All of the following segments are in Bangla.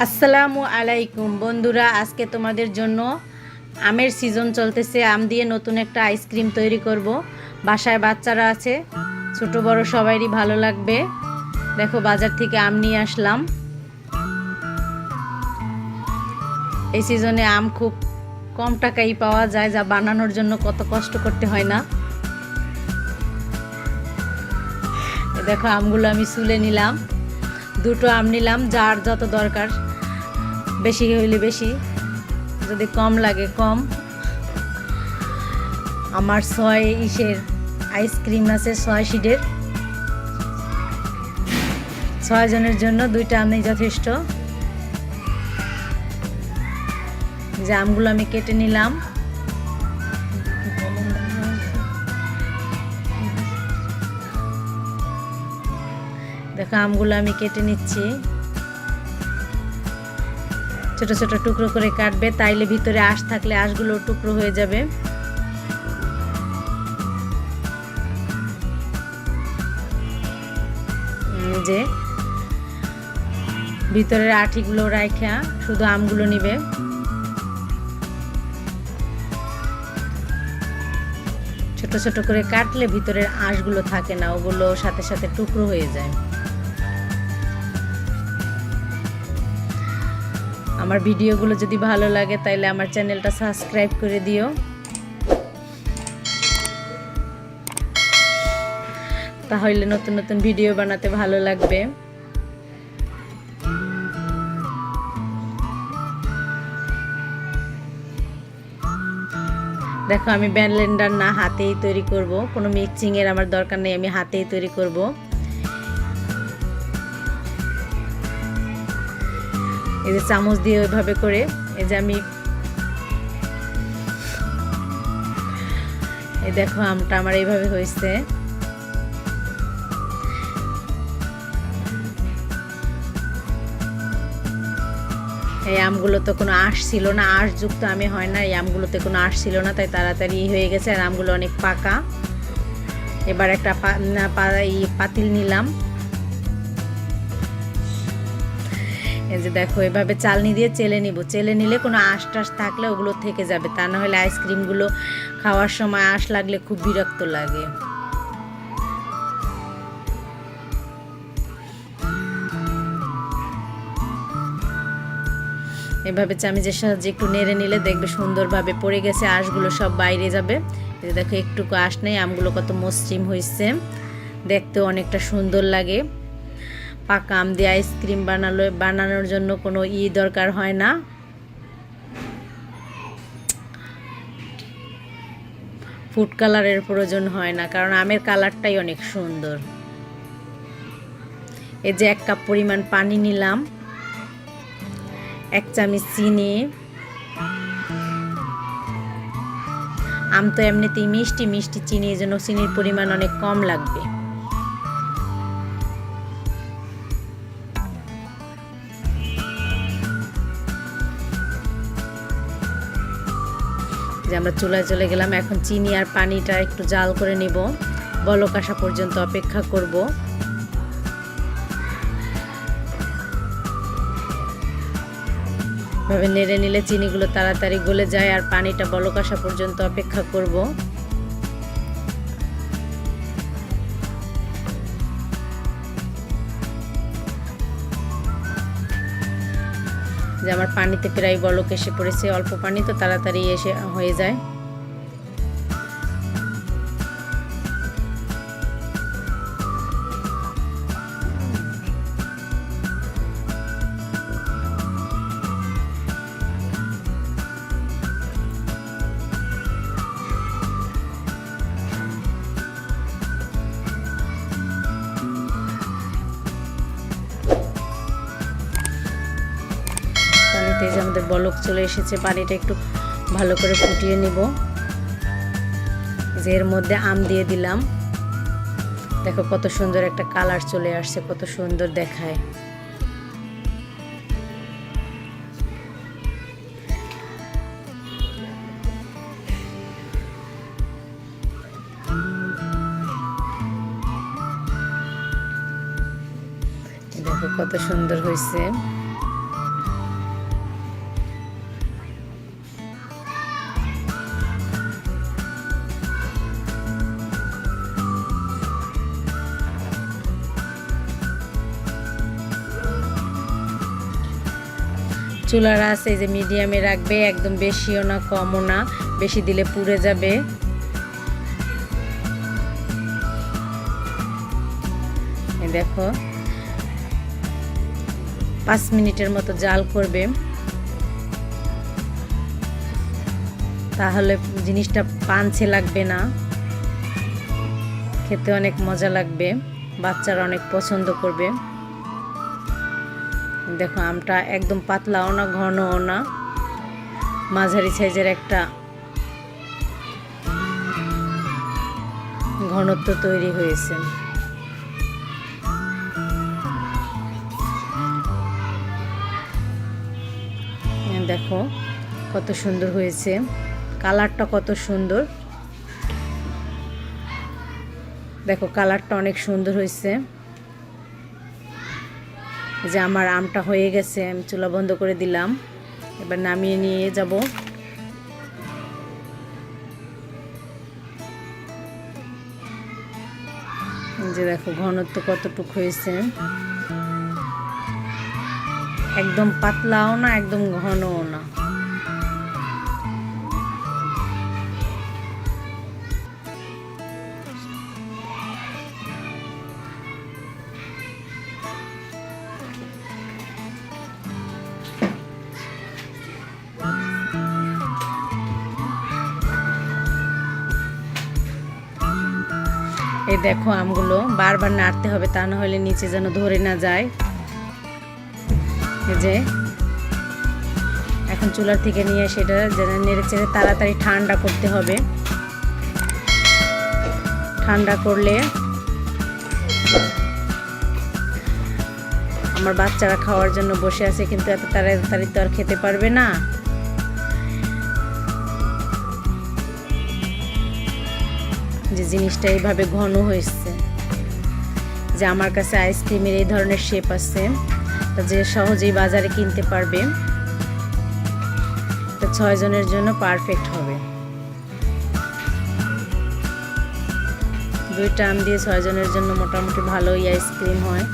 আসসালামু আলাইকুম বন্ধুরা, আজকে তোমাদের জন্য আমের সিজন চলতেছে। আম দিয়ে নতুন একটা আইসক্রিম তৈরি করব। বাসায় বাচ্চারা আছে, ছোট বড় সবারই ভালো লাগবে। দেখো, বাজার থেকে আম নিয়ে আসলাম। এই সিজনে আম খুব কম টাকায় পাওয়া যায়, যা বানানোর জন্য কত কষ্ট করতে হয় না। দেখো, আমগুলো আমি ছুলে নিলাম। দুটো আম নিলাম, যার যত দরকার, বেশি হইলে বেশি, যদি কম লাগে কম। আমার 6 আইসক্রিম আছে, 6 সিডের। 6 জনের জন্য 2টা আমই যথেষ্ট। যে আমগুলো আমি কেটে নিলাম। দেখো, আমগুলো আমি কেটে নিচ্ছি। ছোট ছোট টুকরো করে কাটবে, তাইলে ভিতরে আঁশ থাকলে আঁশগুলো টুকরো হয়ে যাবে। যে ভিতরের আঠিগুলো রাইখা শুধু আমগুলো নিবে। ছোট ছোট করে কাটলে ভিতরের আঁশগুলো থাকে না, ওগুলো সাথে সাথে টুকরো হয়ে যায়। আমার ভিডিওগুলো যদি ভালো লাগে তাহলে আমার চ্যানেলটা সাবস্ক্রাইব করে দিও। তাহলে নতুন নতুন ভিডিও বানাতে ভালো লাগবে। দেখো, আমি ব্লেন্ডার না, হাতেই তৈরি করব। কোনো মিক্সিং এর আমার দরকার নেই, আমি হাতেই তৈরি করব। এই যে চামচ দিয়ে ওইভাবে করে, এই যে আমি, এই দেখো আমটা আমার এইভাবে হয়েছে। এই আমগুলোতে কোনো আঁশ ছিল না, আঁশযুক্ত আমে হয় না। এই আমগুলোতে কোনো আঁশ ছিল না, তাই তাড়াতাড়ি হয়ে গেছে। আর আমগুলো অনেক পাকা। এবার একটা পাতিল নিলাম। এই যে দেখো, এভাবে চালনি দিয়ে চেলে নিব। চেলে নিলে কোনো আঁশ টাশ থাকলে ওগুলো থেকে যাবে, তা না হলে আইসক্রিমগুলো খাওয়ার সময় আঁশ লাগলে খুব বিরক্ত লাগে। এভাবে চামিচের সাহায্যে একটু নেড়ে নিলে দেখবে সুন্দরভাবে পড়ে গেছে, আঁশগুলো সব বাইরে যাবে। এই যে দেখো, একটুকু আঁশ নেই, আমগুলো কত মসৃণ হয়েছে, দেখতেও অনেকটা সুন্দর লাগে। পাকা আম দিয়ে আইসক্রিম বানানোর জন্য কোনো দরকার হয় না। ফুড কালারের প্রয়োজন হয় না, কারণ আমের কালারটাই অনেক সুন্দর। এই যে 1 কাপ পরিমাণ পানি নিলাম, 1 চামচ চিনি। আম তো এমনিতেই মিষ্টি মিষ্টি, চিনি, এই জন্য চিনির পরিমাণ অনেক কম লাগবে। যে আমরা চুলায় চলে গেলাম। এখন চিনি আর পানিটা একটু জাল করে নিব, বলক আসা পর্যন্ত অপেক্ষা করব। ভাবে নেড়ে নিলে চিনিগুলো তাড়াতাড়ি গলে যায়, আর পানিটা বলক আসা পর্যন্ত অপেক্ষা করব। যে আমার পানিতে প্রায় বলক এসে পড়েছে, অল্প পানি তো তাড়াতাড়ি এসে হয়ে যায়। পানিতে যে আমাদের বলক চলে এসেছে, পানিটা একটু ভালো করে ফুটিয়ে নিব। যে এর মধ্যে আম দিয়ে দিলাম। দেখো কত সুন্দর একটা কালার চলে আসছে, কত সুন্দর দেখায়। দেখো কত সুন্দর হয়েছে। চুলার আঁচ এই যে মিডিয়ামে রাখবে, একদম বেশিও না কমও না, বেশি দিলে পুড়ে যাবে। এই দেখো 5 মিনিটের মতো জাল করবে, তাহলে জিনিসটা পানছে লাগবে না, খেতে অনেক মজা লাগবে, বাচ্চারা অনেক পছন্দ করবে। দেখো আমটা একদম পাতলাও না ঘনও না, মাঝারি সাইজের একটা ঘনত্ব তৈরি হয়েছে। দেখো কত সুন্দর হয়েছে, কালারটা কত সুন্দর, দেখো কালারটা অনেক সুন্দর হয়েছে। যে আমার আমটা হয়ে গেছে, আমি চুলা বন্ধ করে দিলাম, এবার নামিয়ে নিয়ে যাব। যে দেখো ঘনত্ব কতটুক হয়েছে, একদম পাতলাও না একদম ঘনও না। এই দেখো আমগুলো বারবার নাড়তে হবে, তা না হলে নিচে যেন ধরে না যায়। এই যে এখন চুলার থেকে নিয়ে সেটা যেন নেড়ে চেড়ে তাড়াতাড়ি ঠান্ডা করতে হবে। ঠান্ডা করলে আমার বাচ্চারা খাওয়ার জন্য বসে আছে, কিন্তু এত তাড়াতাড়ি তো আর খেতে পারবে না। যে জিনিসটা এইভাবে ঘন হয়েছে, যে আমার কাছে আইসক্রিমের এই ধরনের শেপ আছে, যে সহজেই বাজারে কিনতে পারবে, 6 জনের জন্য পারফেক্ট হবে। 2টা আম দিয়ে 6 জনের জন্য মোটামুটি ভালোই আইসক্রিম হয়।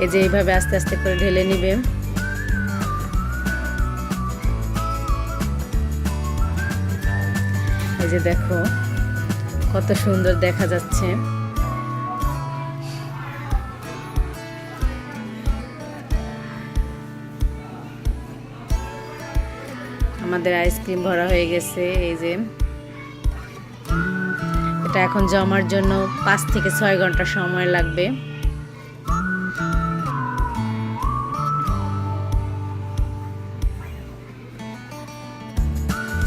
এই যে এইভাবে আস্তে আস্তে করে ঢেলে নিবে। এই যে দেখো কত সুন্দর দেখা যাচ্ছে। আমাদের আইসক্রিম ভরা হয়ে গেছে। এই যে এটা এখন জমার জন্য 5 থেকে 6 ঘন্টা সময় লাগবে।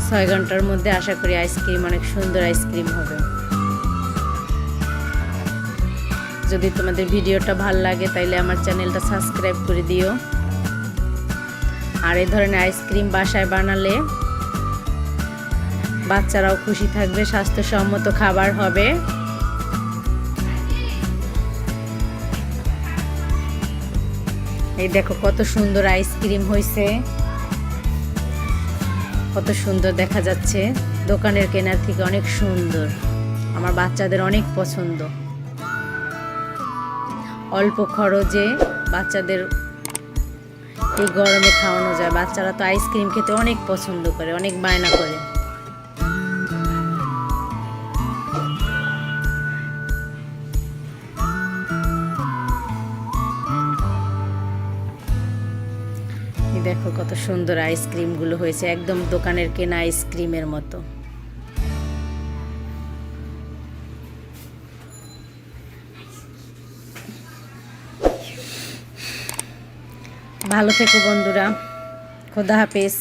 ছয় ঘন্টার মধ্যে আশা করি আইসক্রিম অনেক সুন্দর আইসক্রিম হবে। যদি তোমাদের ভিডিওটা ভালো লাগে তাইলে আমার চ্যানেলটা সাবস্ক্রাইব করে দিও। আর এই ধরনের আইসক্রিম বাসায় বানালে বাচ্চারাও খুশি থাকবে, স্বাস্থ্যসম্মত খাবার হবে। এই দেখো কত সুন্দর আইসক্রিম হয়েছে, কত সুন্দর দেখা যাচ্ছে। দোকানের কেনার থেকে অনেক সুন্দর, আমার বাচ্চাদের অনেক পছন্দ। অল্প খরচে বাচ্চাদের এই গরমে খাওয়ানো যায়। বাচ্চারা তো আইসক্রিম খেতে অনেক পছন্দ করে, অনেক বায়না করে। দেখো কত সুন্দর আইসক্রিমগুলো হয়েছে, একদম দোকানের কেনা আইসক্রিমের মতো। ভালো থেকো বন্ধুরা, খোদা হাফেজ।